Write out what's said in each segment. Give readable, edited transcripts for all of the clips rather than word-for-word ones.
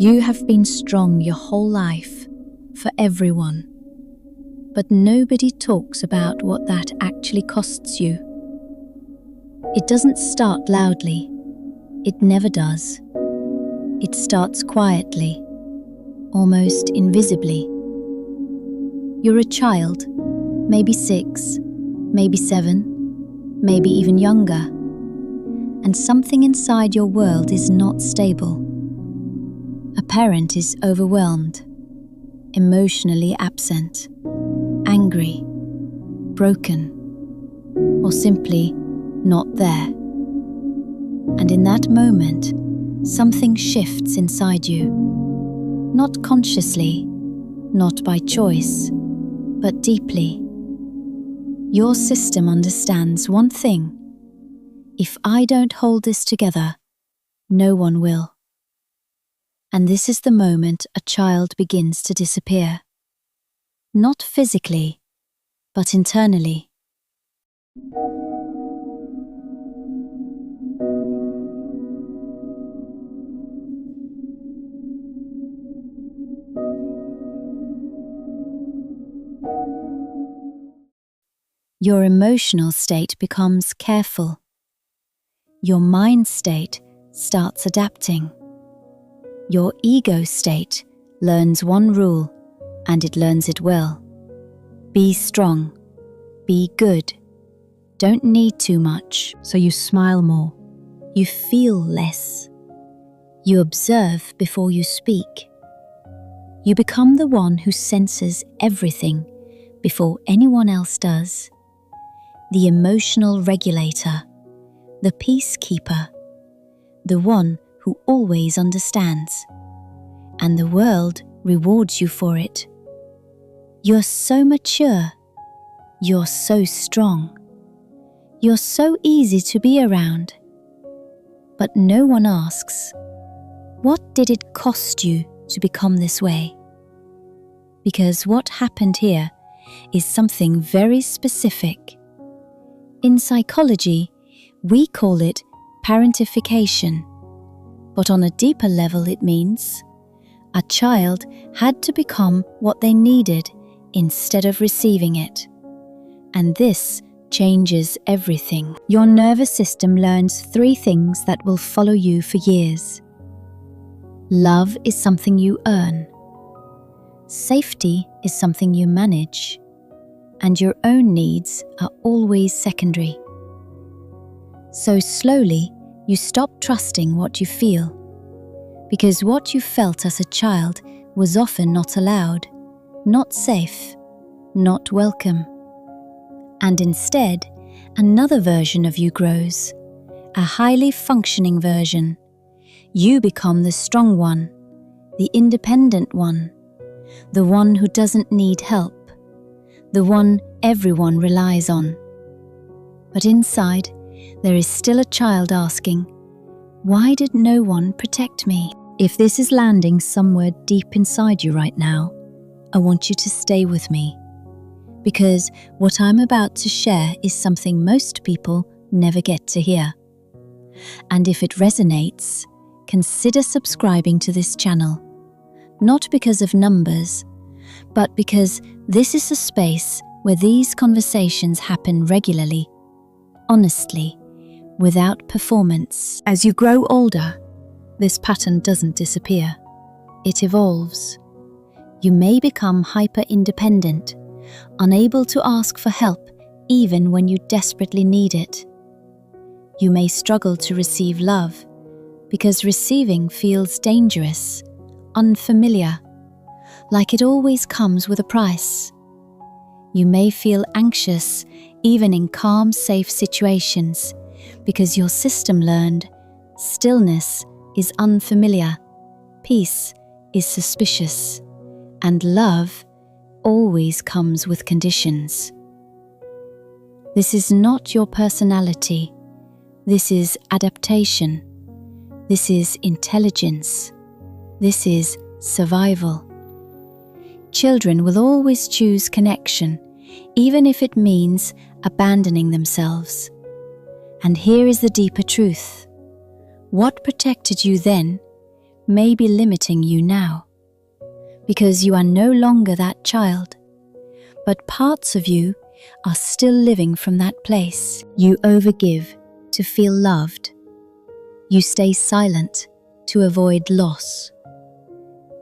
You have been strong your whole life, for everyone. But nobody talks about what that actually costs you. It doesn't start loudly. It never does. It starts quietly, almost invisibly. You're a child, maybe 6, maybe 7, maybe even younger, and something inside your world is not stable. A parent is overwhelmed, emotionally absent, angry, broken, or simply not there. And in that moment, something shifts inside you, not consciously, not by choice, but deeply. Your system understands one thing: if I don't hold this together, no one will. And this is the moment a child begins to disappear. Not physically, but internally. Your emotional state becomes careful. Your mind state starts adapting. Your ego state learns one rule, and it learns it well. Be strong. Be good. Don't need too much, so you smile more. You feel less. You observe before you speak. You become the one who senses everything before anyone else does. The emotional regulator, the peacekeeper, the one who always understands. And the world rewards you for it. You're so mature. You're so strong. You're so easy to be around. But no one asks, what did it cost you to become this way? Because what happened here is something very specific. In psychology, we call it parentification. But on a deeper level it means a child had to become what they needed instead of receiving it. And this changes everything. Your nervous system learns 3 things that will follow you for years. Love is something you earn. Safety is something you manage. And your own needs are always secondary. So slowly, you stop trusting what you feel, because what you felt as a child was often not allowed, not safe, not welcome. And instead, another version of you grows, a highly functioning version. You become the strong one, the independent one, the one who doesn't need help, the one everyone relies on. But inside, there is still a child asking, why did no one protect me? If this is landing somewhere deep inside you right now, I want you to stay with me. Because what I'm about to share is something most people never get to hear. And if it resonates, consider subscribing to this channel. Not because of numbers, but because this is a space where these conversations happen regularly, honestly, without performance. As you grow older, this pattern doesn't disappear. It evolves. You may become hyper-independent, unable to ask for help even when you desperately need it. You may struggle to receive love because receiving feels dangerous, unfamiliar, like it always comes with a price. You may feel anxious even in calm, safe situations because your system learned stillness is unfamiliar, peace is suspicious, and love always comes with conditions. This is not your personality. This is adaptation. This is intelligence. This is survival. Children will always choose connection, even if it means abandoning themselves. And here is the deeper truth. What protected you then may be limiting you now, because you are no longer that child, but parts of you are still living from that place. You overgive to feel loved. You stay silent to avoid loss.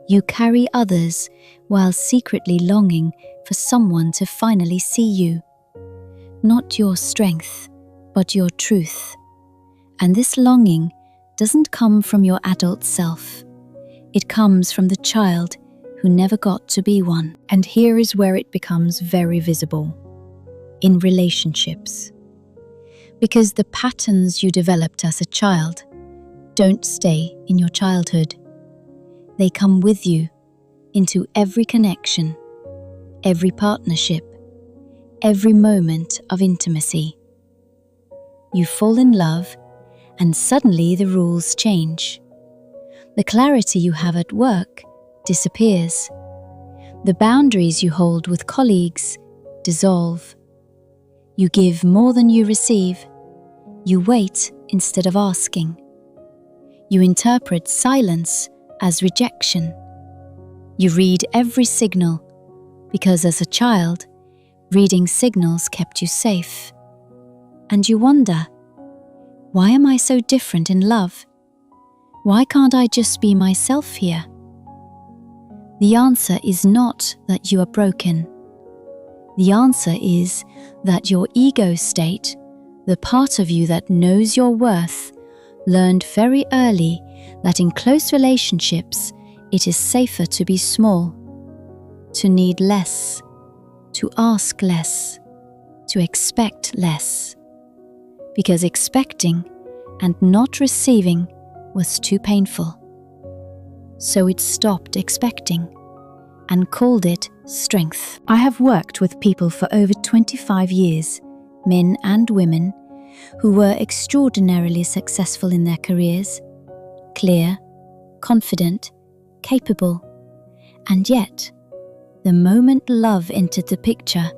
You carry others while secretly longing for someone to finally see you. Not your strength, but your truth. And this longing doesn't come from your adult self. It comes from the child who never got to be one. And here is where it becomes very visible. In relationships. Because the patterns you developed as a child don't stay in your childhood. They come with you into every connection, every partnership, every moment of intimacy. You fall in love, and suddenly the rules change. The clarity you have at work disappears. The boundaries you hold with colleagues dissolve. You give more than you receive. You wait instead of asking. You interpret silence as rejection. You read every signal, because as a child, reading signals kept you safe. And you wonder, why am I so different in love? Why can't I just be myself here? The answer is not that you are broken. The answer is that your ego state, the part of you that knows your worth, learned very early that in close relationships it is safer to be small, to need less, to ask less, to expect less. Because expecting and not receiving was too painful. So it stopped expecting and called it strength. I have worked with people for over 25 years, men and women, who were extraordinarily successful in their careers, clear, confident, capable, and yet, the moment love entered the picture,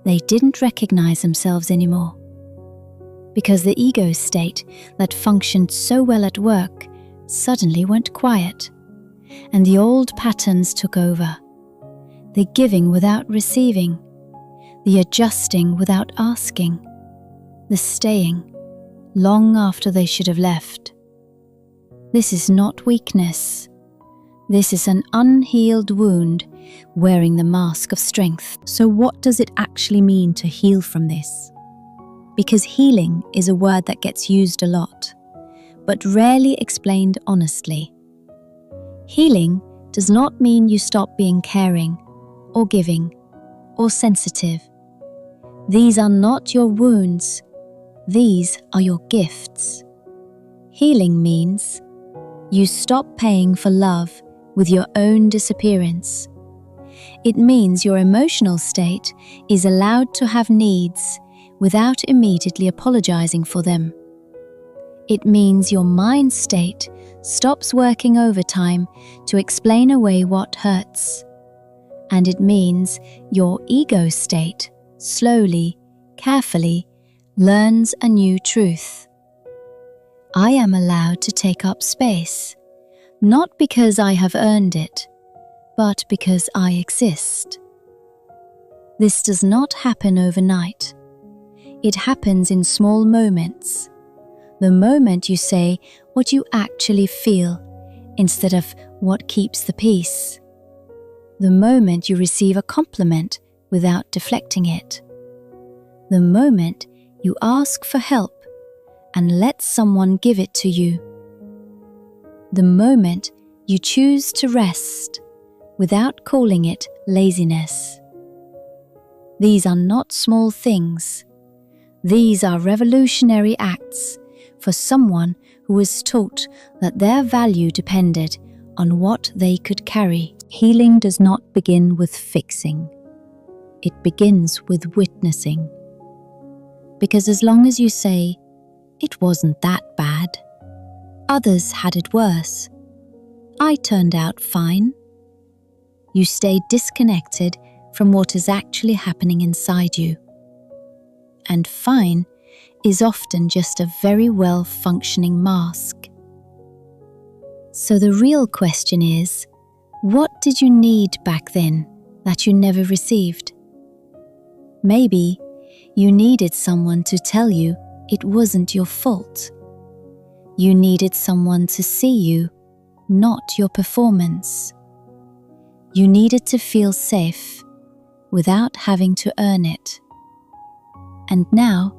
they didn't recognize themselves anymore. Because the ego state that functioned so well at work suddenly went quiet, and the old patterns took over. The giving without receiving, the adjusting without asking, the staying long after they should have left. This is not weakness. This is an unhealed wound wearing the mask of strength. So what does it actually mean to heal from this? Because healing is a word that gets used a lot, but rarely explained honestly. Healing does not mean you stop being caring, or giving, or sensitive. These are not your wounds. These are your gifts. Healing means you stop paying for love with your own disappearance. It means your emotional state is allowed to have needs without immediately apologizing for them. It means your mind state stops working overtime to explain away what hurts. And it means your ego state slowly, carefully learns a new truth. I am allowed to take up space, not because I have earned it, but because I exist. This does not happen overnight. It happens in small moments. The moment you say what you actually feel instead of what keeps the peace. The moment you receive a compliment without deflecting it. The moment you ask for help and let someone give it to you. The moment you choose to rest without calling it laziness. These are not small things. These are revolutionary acts for someone who was taught that their value depended on what they could carry. Healing does not begin with fixing. It begins with witnessing. Because as long as you say, "It wasn't that bad. Others had it worse. I turned out fine," you stay disconnected from what is actually happening inside you. And fine is often just a very well-functioning mask. So the real question is, what did you need back then that you never received? Maybe you needed someone to tell you it wasn't your fault. You needed someone to see you, not your performance. You needed to feel safe without having to earn it. And now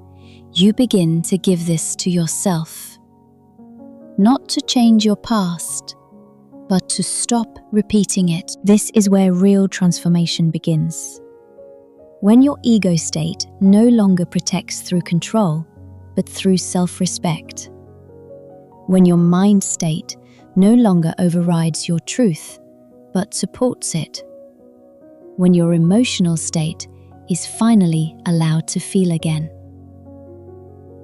you begin to give this to yourself. Not to change your past, but to stop repeating it. This is where real transformation begins. When your ego state no longer protects through control, but through self-respect. When your mind state no longer overrides your truth, but supports it. When your emotional state is finally allowed to feel again.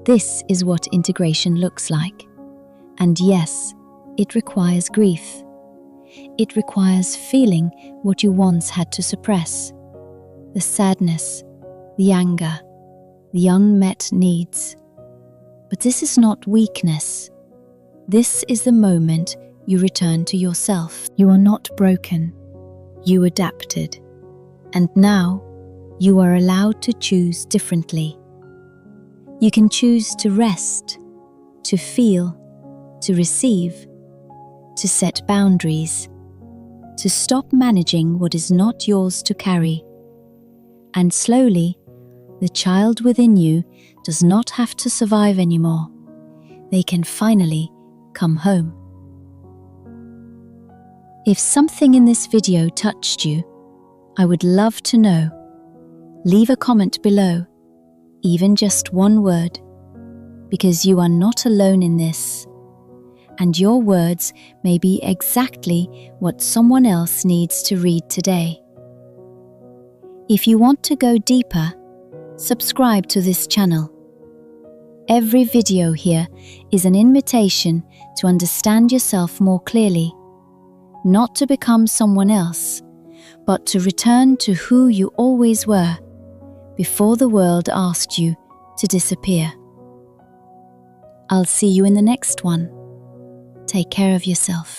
This is what integration looks like. And yes, it requires grief. It requires feeling what you once had to suppress. The sadness, the anger, the unmet needs. But this is not weakness. This is the moment you return to yourself. You are not broken. You adapted. And now, you are allowed to choose differently. You can choose to rest, to feel, to receive, to set boundaries, to stop managing what is not yours to carry. And slowly, the child within you does not have to survive anymore. They can finally come home. If something in this video touched you, I would love to know. Leave a comment below, even just one word, because you are not alone in this. And your words may be exactly what someone else needs to read today. If you want to go deeper, subscribe to this channel. Every video here is an invitation to understand yourself more clearly, not to become someone else, but to return to who you always were before the world asked you to disappear. I'll see you in the next one. Take care of yourself.